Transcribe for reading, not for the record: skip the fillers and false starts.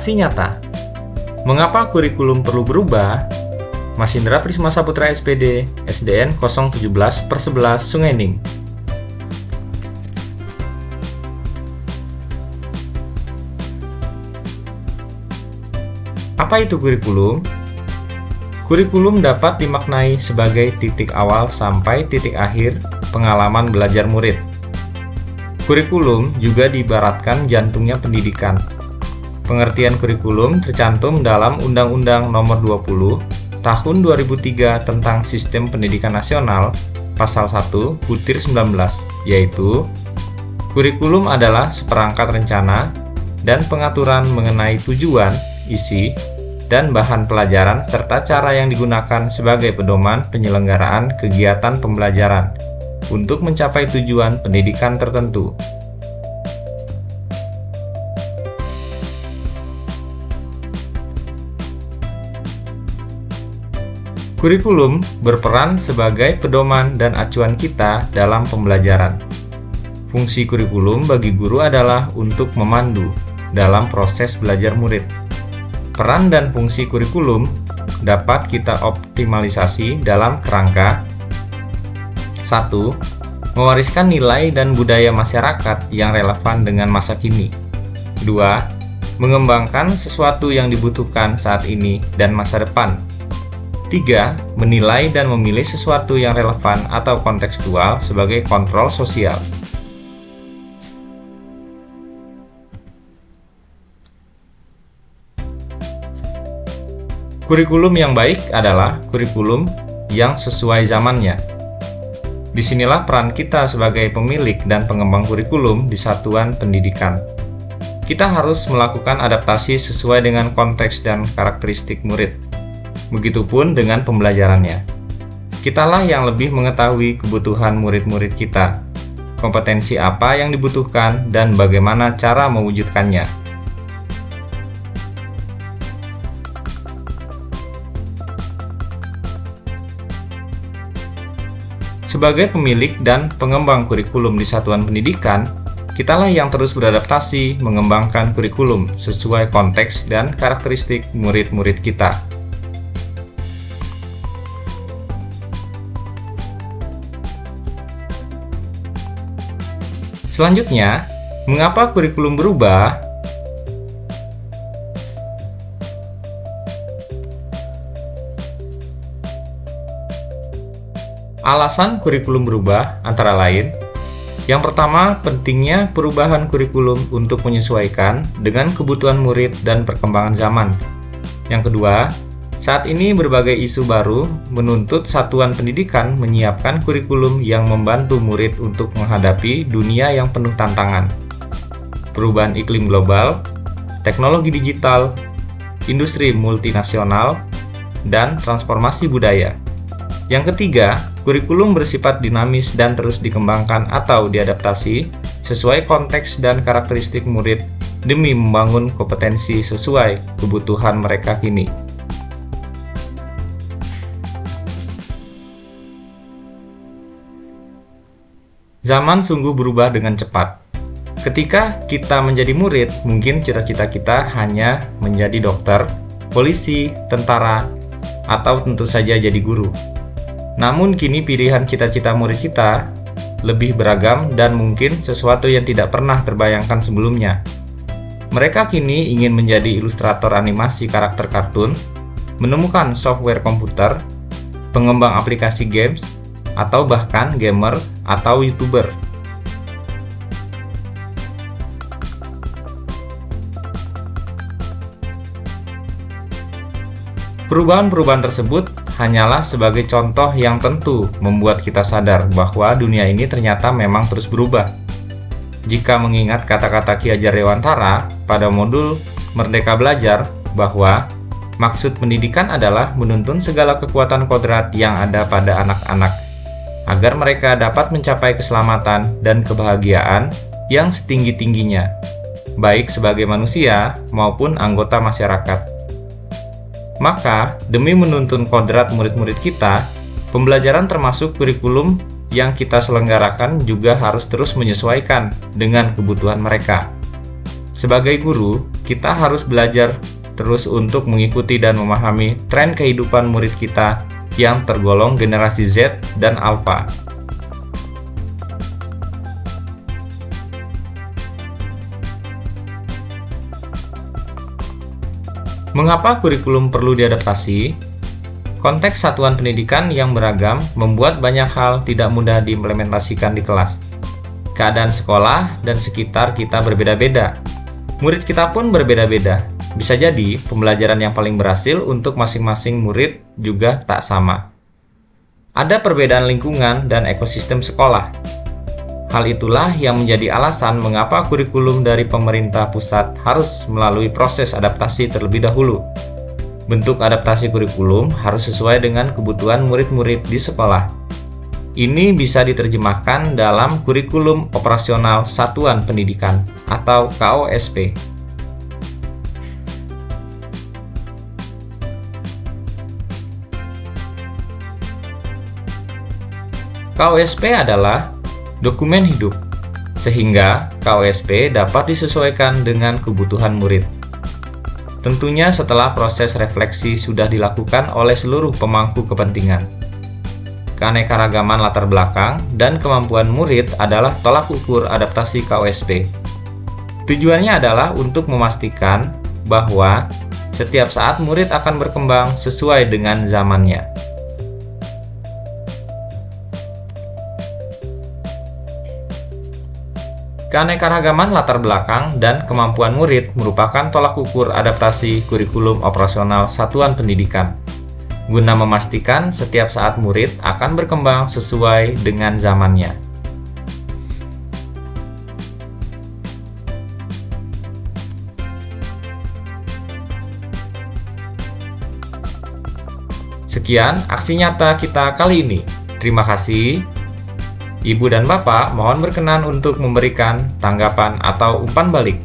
Aksi nyata. Mengapa kurikulum perlu berubah? Masindra Prisma Saputra SPD, SDN 017/11 Sungai Ning. Apa itu kurikulum? Kurikulum dapat dimaknai sebagai titik awal sampai titik akhir pengalaman belajar murid. Kurikulum juga diibaratkan jantungnya pendidikan. Pengertian kurikulum tercantum dalam Undang-Undang Nomor 20 Tahun 2003 tentang Sistem Pendidikan Nasional, Pasal 1, Butir 19, yaitu kurikulum adalah seperangkat rencana dan pengaturan mengenai tujuan, isi, dan bahan pelajaran serta cara yang digunakan sebagai pedoman penyelenggaraan kegiatan pembelajaran untuk mencapai tujuan pendidikan tertentu. Kurikulum berperan sebagai pedoman dan acuan kita dalam pembelajaran. Fungsi kurikulum bagi guru adalah untuk memandu dalam proses belajar murid. Peran dan fungsi kurikulum dapat kita optimalisasi dalam kerangka 1. Mewariskan nilai dan budaya masyarakat yang relevan dengan masa kini. 2. Mengembangkan sesuatu yang dibutuhkan saat ini dan masa depan. 3. Menilai dan memilih sesuatu yang relevan atau kontekstual sebagai kontrol sosial. Kurikulum yang baik adalah kurikulum yang sesuai zamannya. Disinilah peran kita sebagai pemilik dan pengembang kurikulum di satuan pendidikan. Kita harus melakukan adaptasi sesuai dengan konteks dan karakteristik murid. Begitupun dengan pembelajarannya. Kitalah yang lebih mengetahui kebutuhan murid-murid kita, kompetensi apa yang dibutuhkan, dan bagaimana cara mewujudkannya. Sebagai pemilik dan pengembang kurikulum di satuan pendidikan, kitalah yang terus beradaptasi mengembangkan kurikulum sesuai konteks dan karakteristik murid-murid kita. Selanjutnya, mengapa kurikulum berubah? Alasan kurikulum berubah antara lain: yang pertama, pentingnya perubahan kurikulum untuk menyesuaikan dengan kebutuhan murid dan perkembangan zaman. Yang kedua, saat ini berbagai isu baru menuntut satuan pendidikan menyiapkan kurikulum yang membantu murid untuk menghadapi dunia yang penuh tantangan. Perubahan iklim global, teknologi digital, industri multinasional, dan transformasi budaya. Yang ketiga, kurikulum bersifat dinamis dan terus dikembangkan atau diadaptasi sesuai konteks dan karakteristik murid demi membangun kompetensi sesuai kebutuhan mereka kini. Zaman sungguh berubah dengan cepat. Ketika kita menjadi murid, mungkin cita-cita kita hanya menjadi dokter, polisi, tentara, atau tentu saja jadi guru. Namun kini pilihan cita-cita murid kita lebih beragam dan mungkin sesuatu yang tidak pernah terbayangkan sebelumnya. Mereka kini ingin menjadi ilustrator animasi karakter kartun, menemukan software komputer, pengembang aplikasi games, atau bahkan gamer atau YouTuber. Perubahan-perubahan tersebut hanyalah sebagai contoh yang tentu membuat kita sadar bahwa dunia ini ternyata memang terus berubah. Jika mengingat kata-kata Ki Hajar Dewantara pada modul Merdeka Belajar bahwa maksud pendidikan adalah menuntun segala kekuatan kodrat yang ada pada anak-anak agar mereka dapat mencapai keselamatan dan kebahagiaan yang setinggi-tingginya, baik sebagai manusia maupun anggota masyarakat. Maka, demi menuntun kodrat murid-murid kita, pembelajaran termasuk kurikulum yang kita selenggarakan juga harus terus menyesuaikan dengan kebutuhan mereka. Sebagai guru, kita harus belajar terus untuk mengikuti dan memahami tren kehidupan murid kita yang tergolong generasi Z dan Alpha. Mengapa kurikulum perlu diadaptasi? Konteks satuan pendidikan yang beragam membuat banyak hal tidak mudah diimplementasikan di kelas. Keadaan sekolah dan sekitar kita berbeda-beda. Murid kita pun berbeda-beda. Bisa jadi pembelajaran yang paling berhasil untuk masing-masing murid juga tak sama. Ada perbedaan lingkungan dan ekosistem sekolah. Hal itulah yang menjadi alasan mengapa kurikulum dari pemerintah pusat harus melalui proses adaptasi terlebih dahulu. Bentuk adaptasi kurikulum harus sesuai dengan kebutuhan murid-murid di sekolah. Ini bisa diterjemahkan dalam Kurikulum Operasional Satuan Pendidikan atau KOSP. KOSP adalah dokumen hidup, sehingga KOSP dapat disesuaikan dengan kebutuhan murid. Tentunya setelah proses refleksi sudah dilakukan oleh seluruh pemangku kepentingan. Keanekaragaman latar belakang dan kemampuan murid adalah tolak ukur adaptasi KOSP. Tujuannya adalah untuk memastikan bahwa setiap saat murid akan berkembang sesuai dengan zamannya. Keanekaragaman latar belakang dan kemampuan murid merupakan tolak ukur adaptasi kurikulum operasional satuan pendidikan, guna memastikan setiap saat murid akan berkembang sesuai dengan zamannya. Sekian aksi nyata kita kali ini. Terima kasih. Ibu dan Bapak mohon berkenan untuk memberikan tanggapan atau umpan balik.